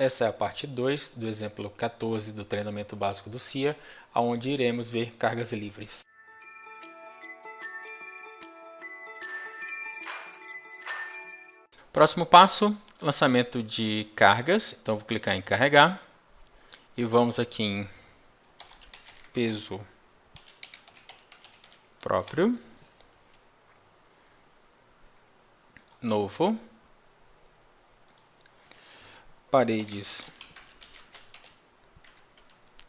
Essa é a parte 2 do exemplo 14 do treinamento básico do CIA, onde iremos ver cargas livres. Próximo passo, lançamento de cargas. Então vou clicar em carregar e vamos aqui em peso próprio, novo, paredes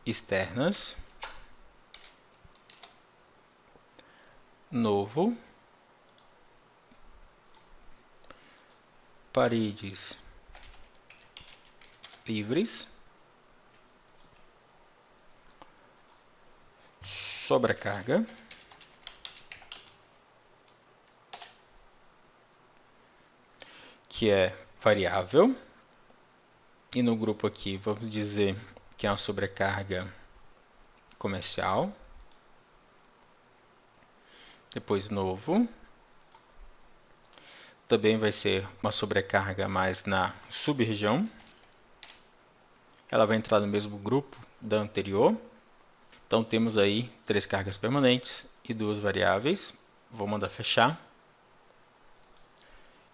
externas, novo, paredes livres, sobrecarga, que é variável, e no grupo aqui vamos dizer que é uma sobrecarga comercial, depois novo, também vai ser uma sobrecarga mais na sub-região, ela vai entrar no mesmo grupo da anterior. Então temos aí 3 cargas permanentes e 2 variáveis. Vou mandar fechar.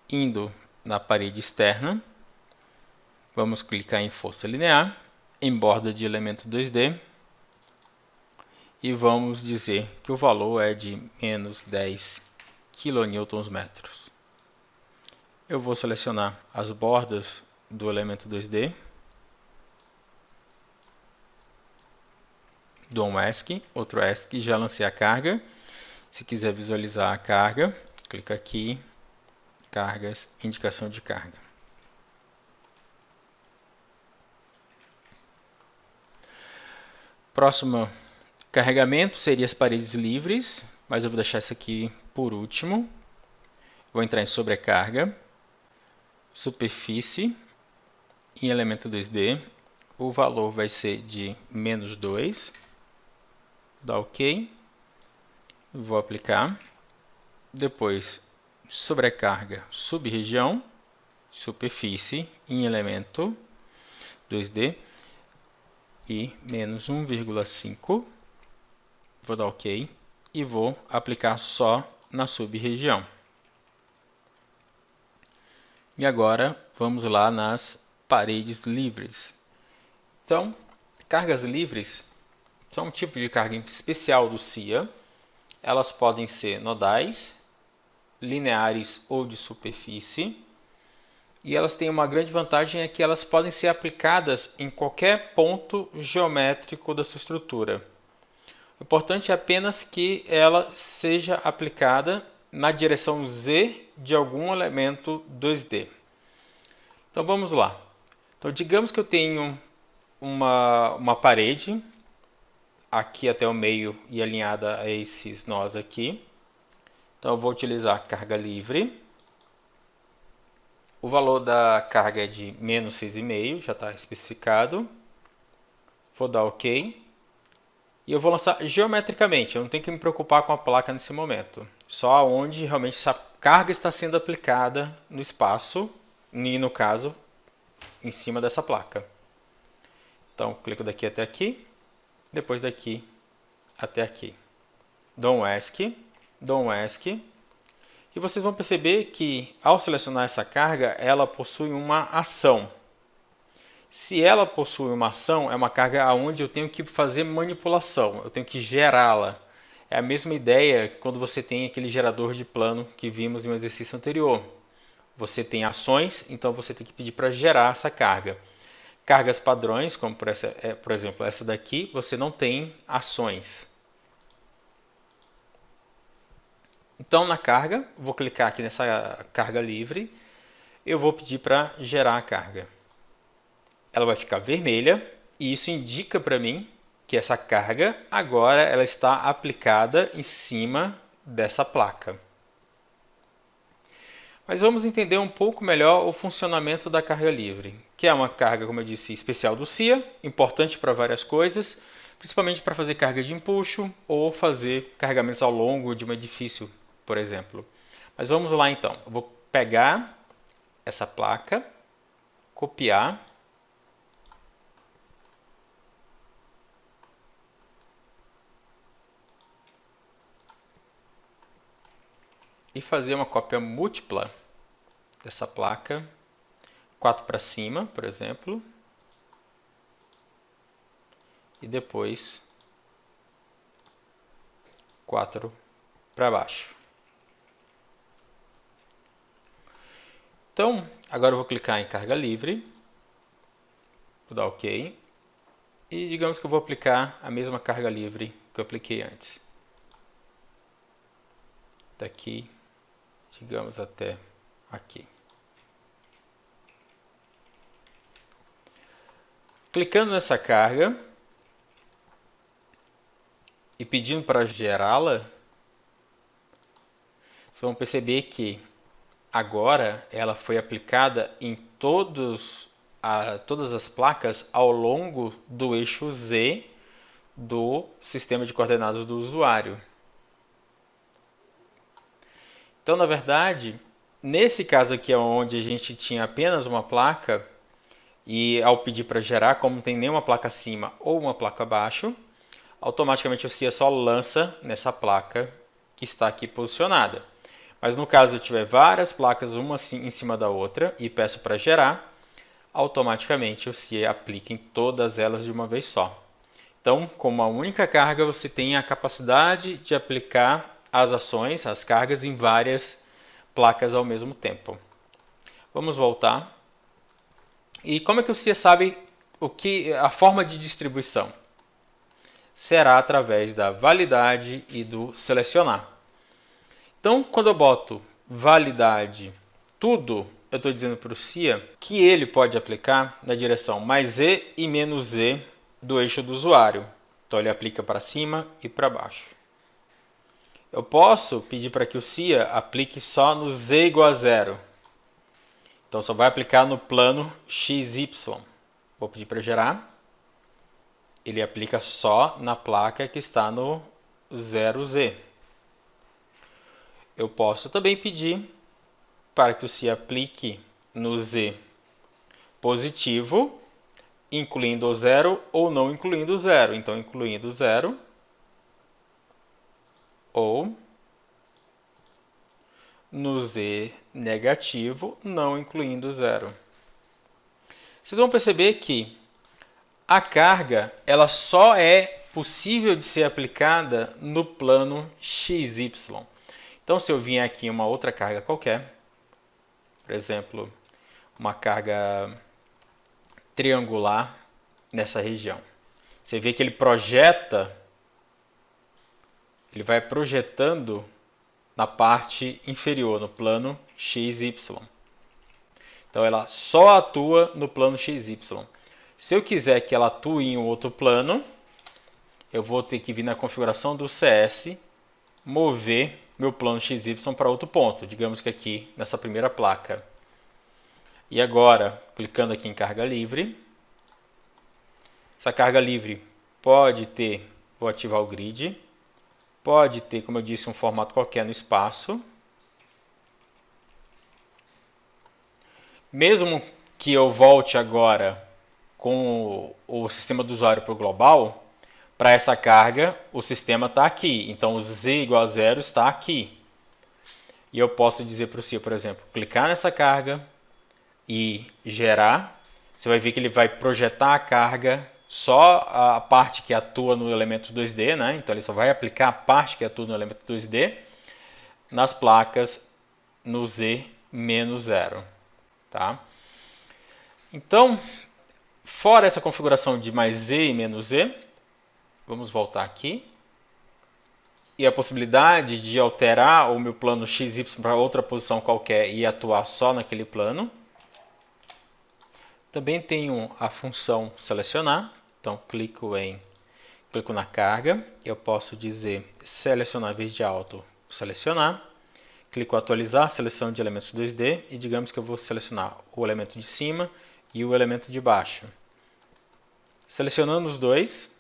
Indo na parede externa, vamos clicar em força linear, em borda de elemento 2D, e vamos dizer que o valor é de menos 10 kN. Eu vou selecionar as bordas do elemento 2D, dou um ESC, outro ESC, já lancei a carga. Se quiser visualizar a carga, clica aqui, cargas, indicação de carga. Próximo carregamento seria as paredes livres, mas eu vou deixar isso aqui por último. Vou entrar em sobrecarga, superfície, em elemento 2D, o valor vai ser de menos 2, dá OK, vou aplicar, depois sobrecarga sub-região, superfície em elemento 2D e menos 1,5, vou dar OK e vou aplicar só na sub-região. E agora vamos lá nas paredes livres. Então, cargas livres são um tipo de carga especial do CIA. Elas podem ser nodais, lineares ou de superfície. E elas têm uma grande vantagem, é que elas podem ser aplicadas em qualquer ponto geométrico da sua estrutura. O importante é apenas que ela seja aplicada na direção Z de algum elemento 2D. Então vamos lá. Então digamos que eu tenho uma parede aqui até o meio e alinhada a esses nós aqui. Então eu vou utilizar carga livre. O valor da carga é de menos 6,5, já está especificado. Vou dar OK. E eu vou lançar geometricamente, eu não tenho que me preocupar com a placa nesse momento. Só onde realmente essa carga está sendo aplicada no espaço, e no caso, em cima dessa placa. Então, clico daqui até aqui, depois daqui até aqui. Dou um ESC, e vocês vão perceber que, ao selecionar essa carga, ela possui uma ação. Se ela possui uma ação, é uma carga onde eu tenho que fazer manipulação, eu tenho que gerá-la. É a mesma ideia quando você tem aquele gerador de plano que vimos em um exercício anterior. Você tem ações, então você tem que pedir para gerar essa carga. Cargas padrões, como por exemplo essa daqui, você não tem ações. Então na carga, vou clicar aqui nessa carga livre, eu vou pedir para gerar a carga. Ela vai ficar vermelha e isso indica para mim que essa carga agora ela está aplicada em cima dessa placa. Mas vamos entender um pouco melhor o funcionamento da carga livre, que é uma carga, como eu disse, especial do CIA, importante para várias coisas, principalmente para fazer carga de empuxo ou fazer carregamentos ao longo de um edifício, por exemplo. Mas vamos lá então. Eu vou pegar essa placa, copiar e fazer uma cópia múltipla dessa placa, 4 para cima, por exemplo, e depois 4 para baixo. Então, agora eu vou clicar em carga livre, vou dar OK, e digamos que eu vou aplicar a mesma carga livre que eu apliquei antes. Daqui, digamos até aqui. Clicando nessa carga e pedindo para gerá-la, vocês vão perceber que agora ela foi aplicada em todas as placas ao longo do eixo Z do sistema de coordenadas do usuário. Então, na verdade, nesse caso aqui, onde a gente tinha apenas uma placa, e ao pedir para gerar, como não tem nenhuma placa acima ou uma placa abaixo, automaticamente o CIA só lança nessa placa que está aqui posicionada. Mas no caso eu tiver várias placas, uma em cima da outra, e peço para gerar, automaticamente o CIA aplica em todas elas de uma vez só. Então, com uma única carga, você tem a capacidade de aplicar as ações, as cargas, em várias placas ao mesmo tempo. Vamos voltar. E como é que o CIA sabe a forma de distribuição? Será através da validade e do selecionar. Então, quando eu boto validade tudo, eu estou dizendo para o CIA que ele pode aplicar na direção mais Z e menos Z do eixo do usuário. Então, ele aplica para cima e para baixo. Eu posso pedir para que o CIA aplique só no Z igual a 0. Então, só vai aplicar no plano XY. Vou pedir para gerar. Ele aplica só na placa que está no 0Z. Eu posso também pedir para que o CIA aplique no Z positivo, incluindo o 0 ou não incluindo o 0. Então, incluindo o 0 ou no Z negativo, não incluindo o 0. Vocês vão perceber que a carga ela só é possível de ser aplicada no plano XY. Então, se eu vier aqui em uma outra carga qualquer, por exemplo, uma carga triangular nessa região, você vê que ele vai projetando na parte inferior, no plano XY. Então, ela só atua no plano XY. Se eu quiser que ela atue em um outro plano, eu vou ter que vir na configuração do CS, mover meu plano XY para outro ponto, digamos que aqui nessa primeira placa. E agora, clicando aqui em carga livre, essa carga livre pode ter, vou ativar o grid, pode ter, como eu disse, um formato qualquer no espaço. Mesmo que eu volte agora com o sistema do usuário para o global, para essa carga, o sistema está aqui. Então, o Z igual a 0 está aqui. E eu posso dizer para o CIA, por exemplo, clicar nessa carga e gerar. Você vai ver que ele vai projetar a carga, só a parte que atua no elemento 2D, né? Então, ele só vai aplicar a parte que atua no elemento 2D nas placas no Z menos 0. Tá? Então, fora essa configuração de mais Z e menos Z, vamos voltar aqui. E a possibilidade de alterar o meu plano XY para outra posição qualquer e atuar só naquele plano. Também tenho a função selecionar. Então, clico na carga. Eu posso dizer selecionar verde alto, selecionar. Clico em atualizar, seleção de elementos 2D. E digamos que eu vou selecionar o elemento de cima e o elemento de baixo. Selecionando os dois,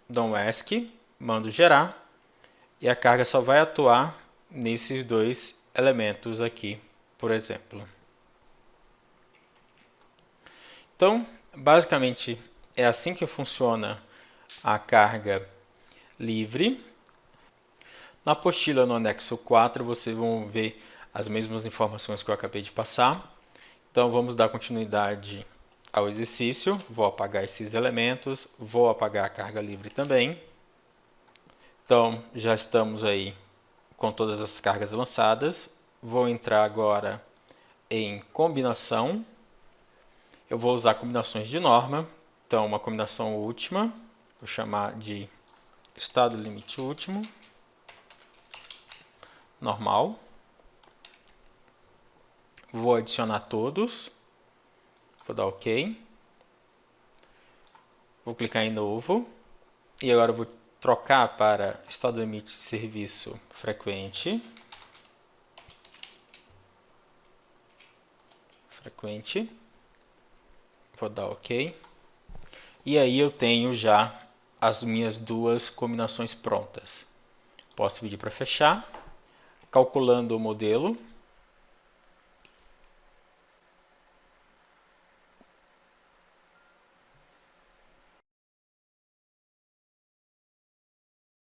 dou um ESC, mando gerar. E a carga só vai atuar nesses dois elementos aqui, por exemplo. Então, basicamente, é assim que funciona a carga livre. Na apostila, no anexo 4, vocês vão ver as mesmas informações que eu acabei de passar. Então, vamos dar continuidade ao exercício. Vou apagar esses elementos, vou apagar a carga livre também. Então, já estamos aí com todas as cargas lançadas. Vou entrar agora em combinação. Eu vou usar combinações de norma. Então, uma combinação última, vou chamar de estado limite último, normal. Vou adicionar todos. Vou dar OK. Vou clicar em novo. E agora eu vou trocar para estado limite de serviço frequente. Vou dar OK. E aí eu tenho já as minhas duas combinações prontas. Posso pedir para fechar. Calculando o modelo.